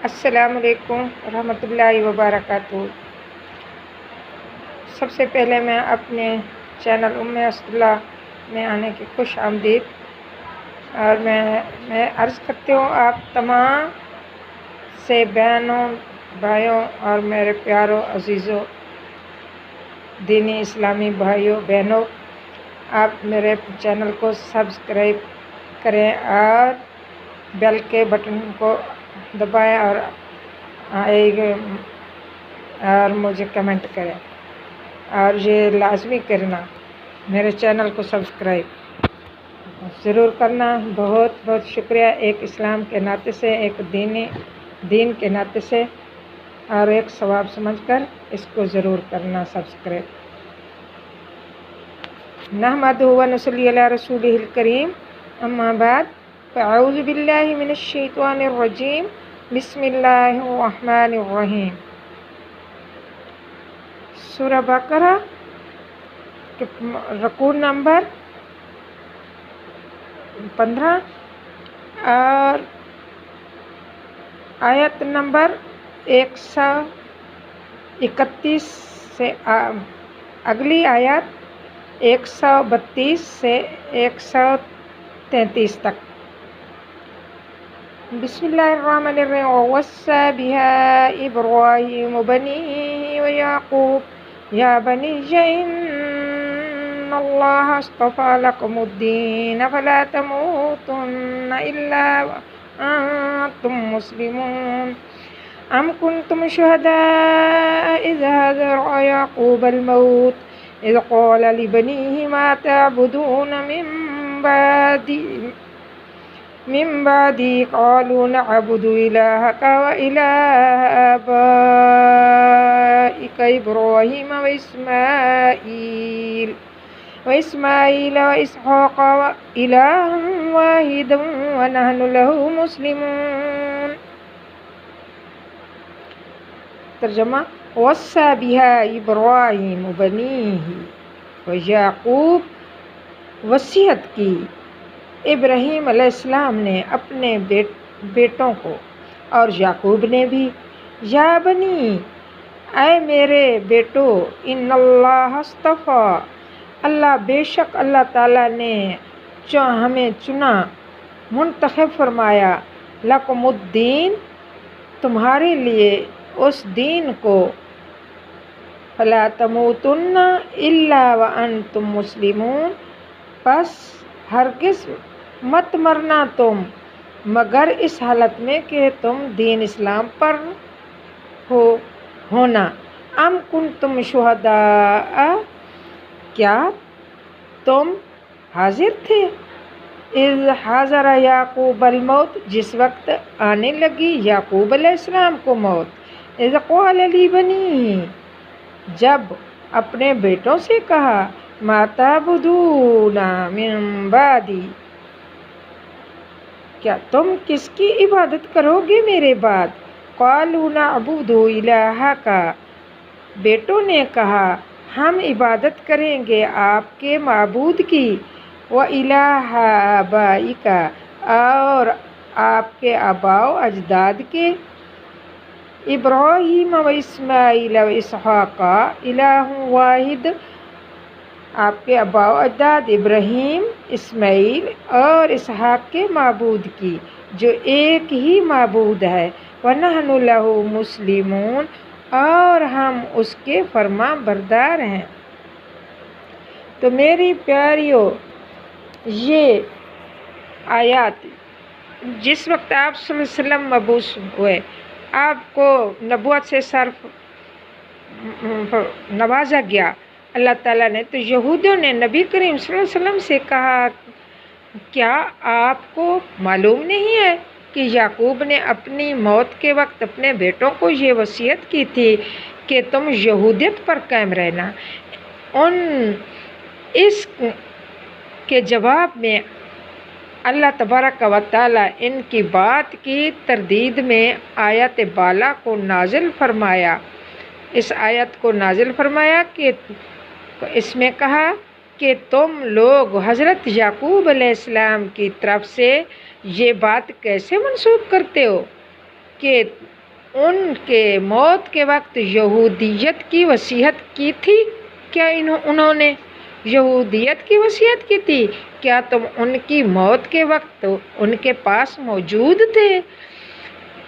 السلام علیکم ورحمۃ اللہ وبرکاتہ۔ سب سے پہلے میں اپنے چینل اسداللہ میں آنے کی خوش آمدید اور میں عرض کرتی ہوں آپ تمام سے بہنوں بھائیوں اور میرے پیاروں عزیزوں دینی اسلامی بھائیوں بہنوں، آپ میرے چینل کو سبسکرائب کریں اور بیل کے بٹن کو دبائیں اور مجھے کمنٹ کریں، اور یہ لازمی کرنا میرے چینل کو سبسکرائب ضرور کرنا۔ بہت بہت شکریہ، ایک اسلام کے ناطے سے، ایک دین کے ناطے سے، اور ایک ثواب سمجھ کر اس کو ضرور کرنا سبسکرائب۔ نحمدہ و نصلی علی رسولہ الکریم، اما بعد، فاعوذ باللہ من الشیطان الرجیم، بسم اللہ الرحمن الرحیم۔ سورہ بقرہ رکوع نمبر 15 اور آیت نمبر 131 سے اگلی آیت 132 سے 133 تک۔ بسم اللہ الرحمن الرحیم۔ ووصى بها إبراهيم بنيه ويعقوب يا بني إن الله اصطفى لكم الدين فلا تموتن إلا وأنتم مسلمون أم كنتم شهداء إذ حضر يعقوب الموت إذ قال لبنيه ما تعبدون من بعدي قالوا نعبد إلهك وإله آبائك إبراهيم وإسماعيل وإسحاق إلها واحدا ونحن له مسلمون۔ ترجمہ: وصى بها إبراهيم بنيه ويعقوب، وصیت کی ابراہیم علیہ السلام نے اپنے بیٹوں کو اور یعقوب نے بھی، یا بنی، اے میرے بیٹو، ان اللہ اصطفیٰ، اللہ بے شک اللہ تعالیٰ نے ہمیں چنا، منتخب فرمایا، لکم الدین، تمہارے لیے اس دین کو، فلا تموتن الا وانتم مسلمون، پس ہرگز مت مرنا تم مگر اس حالت میں کہ تم دین اسلام پر ہونا۔ ام کنتم شہداء، کیا تم حاضر تھے، اذ حضر یعقوب الموت، جس وقت آنے لگی یعقوب علیہ السلام کو موت، اذ قال لبنیہ، جب اپنے بیٹوں سے کہا، ما تعبدون من بعدی، کیا تم کس کی عبادت کرو گے میرے بعد، قالوا نعبد الہک، بیٹوں نے کہا ہم عبادت کریں گے آپ کے معبود کی، وَإِلَٰهَ آبَائِكَ، اور آپ کے آباء و اجداد کے، ابراہیم و اسماعیل و اسحاق الہ واحد، آپ کے آباء و اجداد ابراہیم، اسماعیل اور اسحاق کے معبود کی، جو ایک ہی معبود ہے، وَنَحْنُ لَهُ مُسْلِمُونَ، اور ہم اس کے فرما بردار ہیں۔ تو میری پیاریوں، یہ آیات جس وقت آپ صلی اللہ علیہ وسلم مبعوث ہوئے، آپ کو نبوت سے صرف نوازا گیا اللہ تعالیٰ نے، تو یہودیوں نے نبی کریم صلی اللہ علیہ وسلم سے کہا، کیا آپ کو معلوم نہیں ہے کہ یعقوب نے اپنی موت کے وقت اپنے بیٹوں کو یہ وصیت کی تھی کہ تم یہودیت پر قائم رہنا۔ اس کے جواب میں اللہ تبارک و تعالیٰ ان کی بات کی تردید میں آیت بالا کو نازل فرمایا، اس آیت کو نازل فرمایا کہ اس میں کہا کہ تم لوگ حضرت یعقوب علیہ السلام کی طرف سے یہ بات کیسے منسوب کرتے ہو، کہ ان کے موت کے وقت یہودیت کی وصیت کی تھی؟ کیا انہوں نے یہودیت کی وصیت کی تھی؟ کیا تم ان کی موت کے وقت ان کے پاس موجود تھے؟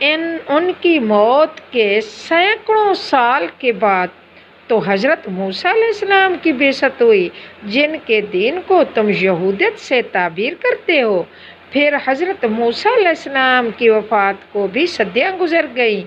ان کی موت کے سینکڑوں سال کے بعد تو حضرت موسیٰ علیہ السلام کی بعثت ہوئی، جن کے دین کو تم یہودیت سے تعبیر کرتے ہو۔ پھر حضرت موسیٰ علیہ السلام کی وفات کو بھی صدیاں گزر گئیں۔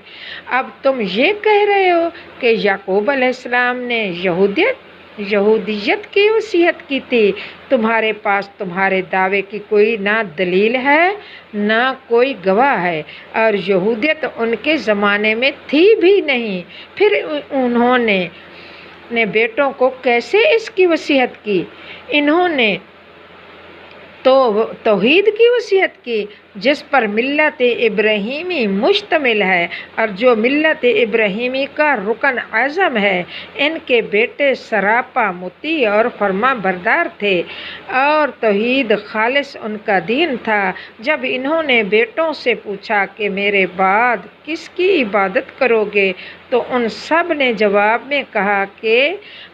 اب تم یہ کہہ رہے ہو کہ یعقوب علیہ السلام نے یہودیت کی وصیت کی تھی۔ تمہارے پاس تمہارے دعوے کی کوئی نہ دلیل ہے نہ کوئی گواہ ہے، اور یہودیت ان کے زمانے میں تھی بھی نہیں۔ پھر انہوں نے بیٹوں کو کیسے اس کی وصیت کی؟ انہوں نے تو توحید کی وصیت کی، جس پر ملت ابراہیمی مشتمل ہے اور جو ملت ابراہیمی کا رکن اعظم ہے۔ ان کے بیٹے سراپا مطیع اور فرما بردار تھے، اور توحید خالص ان کا دین تھا۔ جب انہوں نے بیٹوں سے پوچھا کہ میرے بعد کس کی عبادت کرو گے، تو ان سب نے جواب میں کہا کہ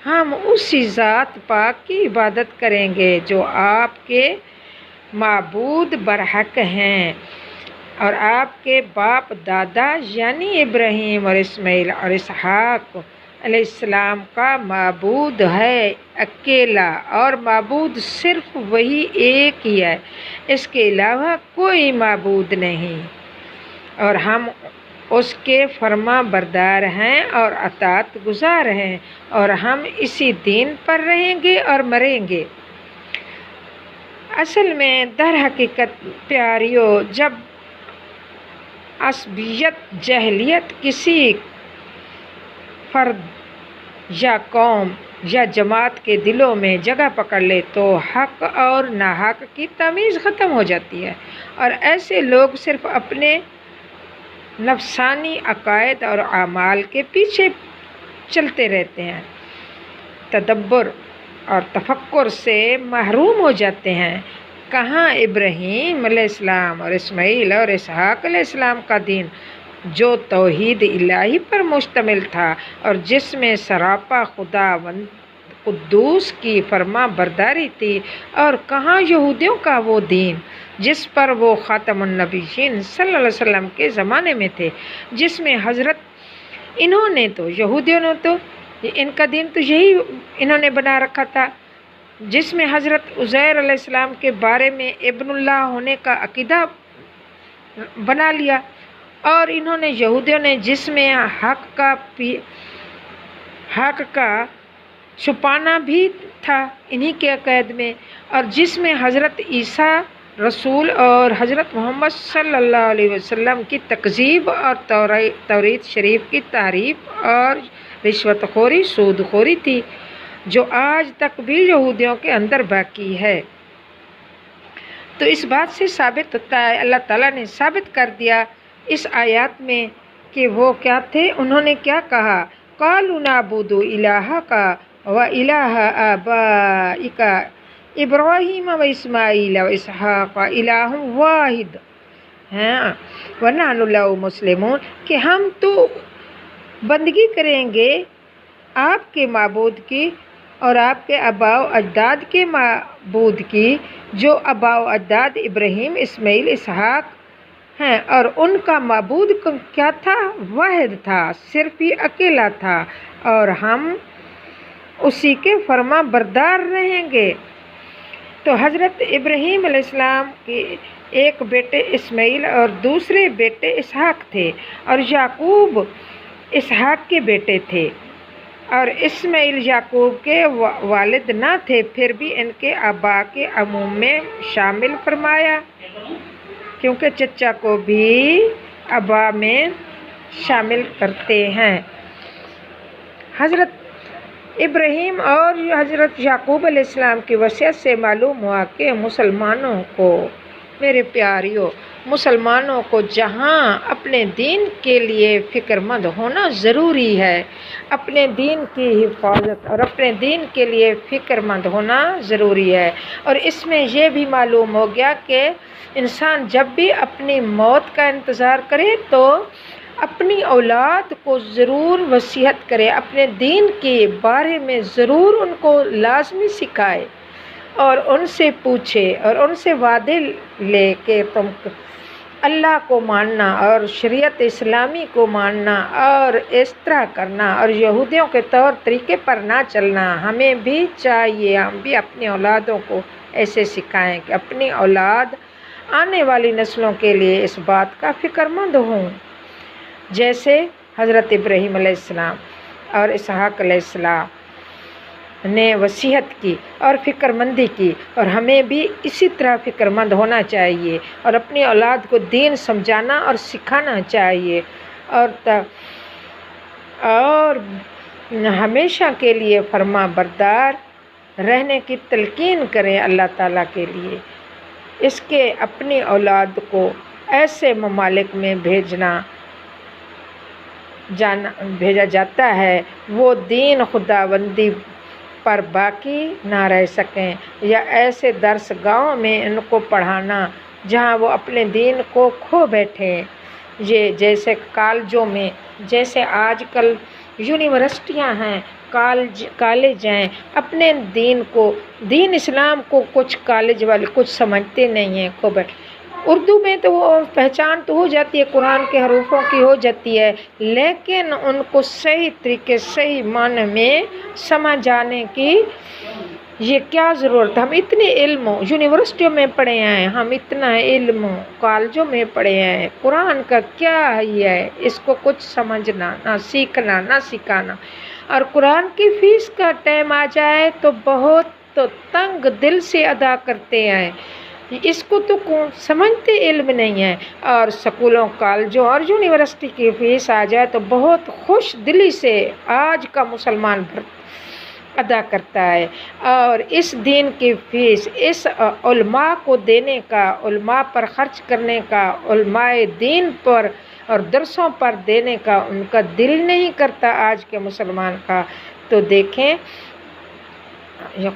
ہم اسی ذات پاک کی عبادت کریں گے جو آپ کے معبود برحق ہیں اور آپ کے باپ دادا یعنی ابراہیم اور اسماعیل اور اسحاق علیہ السلام کا معبود ہے اکیلا، اور معبود صرف وہی ایک ہی ہے، اس کے علاوہ کوئی معبود نہیں، اور ہم اس کے فرما بردار ہیں اور اطاعت گزار ہیں، اور ہم اسی دین پر رہیں گے اور مریں گے۔ اصل میں در حقیقت پیاریوں، جب عصبیت جاہلیت کسی فرد یا قوم یا جماعت کے دلوں میں جگہ پکڑ لے تو حق اور ناحق کی تمیز ختم ہو جاتی ہے، اور ایسے لوگ صرف اپنے نفسانی عقائد اور اعمال کے پیچھے چلتے رہتے ہیں، تدبر اور تفکر سے محروم ہو جاتے ہیں۔ کہاں ابراہیم علیہ السلام اور اسماعیل اور اسحاق علیہ السلام کا دین جو توحید الہی پر مشتمل تھا اور جس میں سراپا خداوند قدوس کی فرما برداری تھی، اور کہاں یہودیوں کا وہ دین جس پر وہ خاتم النبیین صلی اللہ علیہ وسلم کے زمانے میں تھے، جس میں یہودیوں نے تو ان کا دین تو یہی انہوں نے بنا رکھا تھا، جس میں حضرت عزیر علیہ السلام کے بارے میں ابن اللہ ہونے کا عقیدہ بنا لیا، اور یہودیوں نے جس میں حق کا چھپانا بھی تھا انہی کے عقائد میں، اور جس میں حضرت عیسیٰ رسول اور حضرت محمد صلی اللہ علیہ وسلم کی تکذیب اور توریت شریف کی تعریف اور رشوت خوری سود خوری تھی، جو آج تک بھی یہودیوں کے اندر باقی ہے۔ تو اس بات سے ثابت ہوتا ہے، اللہ تعالیٰ نے ثابت کر دیا اس آیات میں کہ وہ کیا تھے، انہوں نے کیا کہا، قَالُوا نَعْبُدُ إِلَٰهَكَ وَإِلَٰهَ آبَائِكَ ابراہیم و اسماعیل و اسحاق الہ واحد وَنَحْنُ لَهُ مُسْلِمُونَ، کہ ہم تو بندگی کریں گے آپ کے معبود کی اور آپ کے آباء و اجداد کے معبود کی، جو آباء و اجداد ابراہیم اسماعیل اسحاق ہیں، اور ان کا معبود کیا تھا، واحد تھا، صرف ہی اکیلا تھا، اور ہم اسی کے فرما بردار رہیں گے۔ تو حضرت ابراہیم علیہ السلام کے ایک بیٹے اسماعیل اور دوسرے بیٹے اسحاق تھے، اور یعقوب اسحاق کے بیٹے تھے، اور اسماعیل یعقوب کے والد نہ تھے، پھر بھی ان کے آباء کے عموم میں شامل فرمایا، کیونکہ چچا کو بھی آباء میں شامل کرتے ہیں۔ حضرت ابراہیم اور حضرت یعقوب علیہ السلام کی وصیت سے معلوم ہوا کہ مسلمانوں کو، میرے پیاریوں، مسلمانوں کو جہاں اپنے دین کے لیے فکر مند ہونا ضروری ہے، اپنے دین کی حفاظت اور اپنے دین کے لیے فکر مند ہونا ضروری ہے۔ اور اس میں یہ بھی معلوم ہو گیا کہ انسان جب بھی اپنی موت کا انتظار کرے تو اپنی اولاد کو ضرور وصیت کرے، اپنے دین کے بارے میں ضرور ان کو لازمی سکھائے اور ان سے پوچھے اور ان سے وعدے لے کہ تم اللہ کو ماننا اور شریعت اسلامی کو ماننا اور اس طرح کرنا اور یہودیوں کے طور طریقے پر نہ چلنا۔ ہمیں بھی چاہیے ہم بھی اپنی اولادوں کو ایسے سکھائیں کہ اپنی اولاد آنے والی نسلوں کے لیے اس بات کا فکر مند ہوں، جیسے حضرت ابراہیم علیہ السلام اور اسحاق علیہ السلام نے وصیت کی اور فکر مندی کی، اور ہمیں بھی اسی طرح فکر مند ہونا چاہیے اور اپنی اولاد کو دین سمجھانا اور سکھانا چاہیے اور ہمیشہ کے لیے فرما بردار رہنے کی تلقین کریں اللہ تعالیٰ کے لیے۔ اس کے اپنی اولاد کو ایسے ممالک میں بھیجا جاتا ہے وہ دین خداوندی پر باقی نہ رہ سکیں، یا ایسے درس گاہوں میں ان کو پڑھانا جہاں وہ اپنے دین کو کھو بیٹھیں، یہ جیسے کالجوں میں، جیسے آج کل یونیورسٹیاں ہیں، کالج ہیں، اپنے دین اسلام کو کچھ کالج والے کچھ سمجھتے نہیں ہیں، کھو بیٹھے۔ اردو میں تو وہ پہچان تو ہو جاتی ہے، قرآن کے حروفوں کی ہو جاتی ہے، لیکن ان کو صحیح طریقے صحیح معنی میں سمجھ آنے کی یہ کیا ضرورت ہے؟ ہم اتنے علم یونیورسٹیوں میں پڑھے ہیں، ہم اتنا علم کالجوں میں پڑھے ہیں، قرآن کا کیا ہے اس کو کچھ سمجھنا، نہ سیکھنا نہ سکھانا۔ اور قرآن کی فیس کا ٹائم آ جائے تو بہت تنگ دل سے ادا کرتے ہیں، اس کو تو سمجھتے علم نہیں ہے۔ اور سکولوں کالجوں اور یونیورسٹی کی فیس آ جائے تو بہت خوش دلی سے آج کا مسلمان ادا کرتا ہے، اور اس دین کی فیس اس علماء کو دینے کا، علماء پر خرچ کرنے کا، علماء دین پر اور درسوں پر دینے کا ان کا دل نہیں کرتا آج کے مسلمان کا۔ تو دیکھیں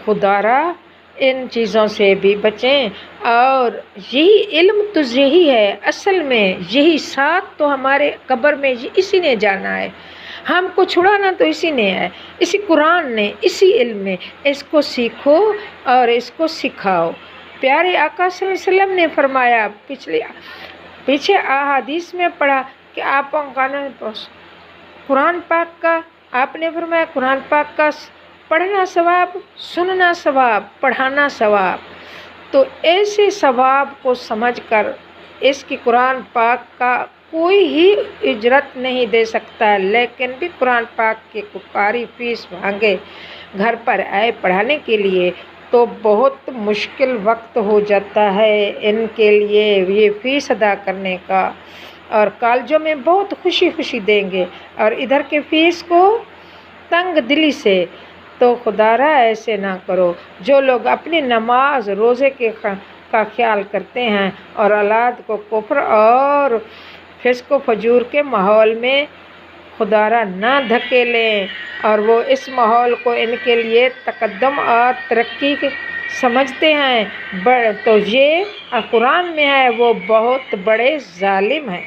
خدا را ان چیزوں سے بھی بچیں، اور یہی علم تو یہی ہے اصل میں، یہی ساتھ تو ہمارے قبر میں اسی نے جانا ہے، ہم کو چھڑانا تو اسی نے ہے، اسی قرآن نے، اسی علم میں، اس کو سیکھو اور اس کو سکھاؤ۔ پیارے آقا صلی اللہ علیہ وسلم نے فرمایا، پیچھے احادیث میں پڑھا کہ آپ قرآن پاک کا آپ نے فرمایا قرآن پاک کا پڑھنا ثواب، سننا ثواب، پڑھانا ثواب۔ تو ایسے ثواب کو سمجھ کر اس کی قرآن پاک کا کوئی ہی اجرت نہیں دے سکتا، لیکن بھی قرآن پاک کی پاری فیس مانگے گھر پر آئے پڑھانے کے لیے تو بہت مشکل وقت ہو جاتا ہے ان کے لیے یہ فیس ادا کرنے کا، اور کالجوں میں بہت خوشی دیں گے اور ادھر کے فیس کو تنگ دلی سے۔ تو خدا را ایسے نہ کرو، جو لوگ اپنی نماز روزے کا خیال کرتے ہیں اور اولاد کو کفر اور فسق و فجور کے ماحول میں خدا را نہ دھکیلیں، اور وہ اس ماحول کو ان کے لیے تقدم اور ترقی سمجھتے ہیں، تو یہ قرآن میں ہے وہ بہت بڑے ظالم ہیں۔